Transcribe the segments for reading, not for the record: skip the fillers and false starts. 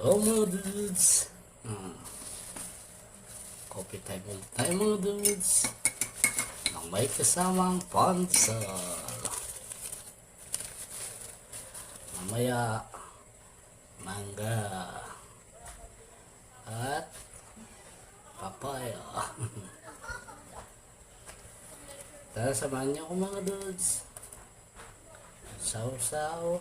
Oh mga dudes. Coffee time ulit tayo mga dudes. Nang may kasamang pansal. Mamaya, mangga. At papaya. Tara, samahan niyo ako mga dudes. Saw-saw.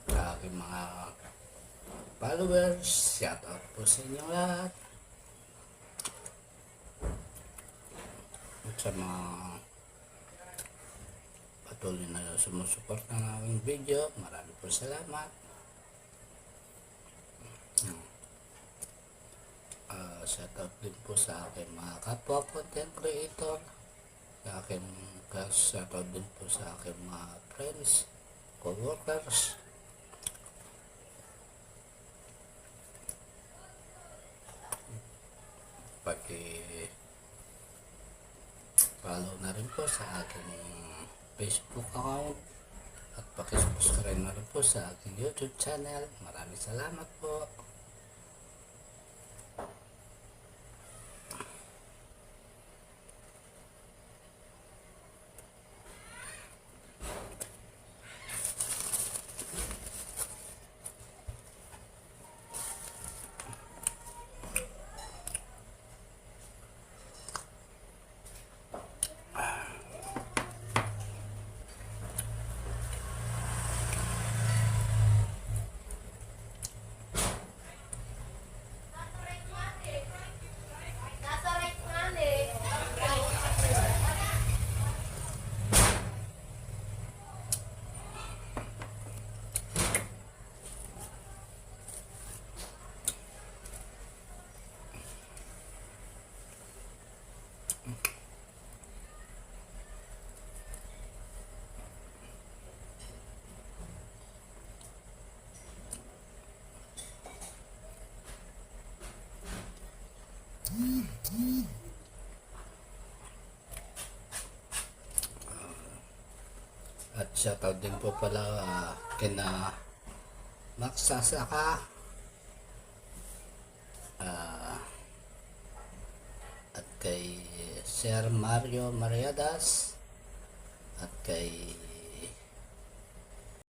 Sa aking mga followers, shout out po sa inyo lahat. At sa mga patuloy na sumusuporta ng aking video, marami po salamat. Shout out din po sa aking mga kapwa content creator, sa aking shout out din po sa aking mga friends, co-workers. Follow na rin po sa aking Facebook account at pakisubscribe na rin po sa aking YouTube channel. Maraming salamat po. At shoutout din po pala kina Max Sasaka, at kay Sir Mario Mariadas, at kay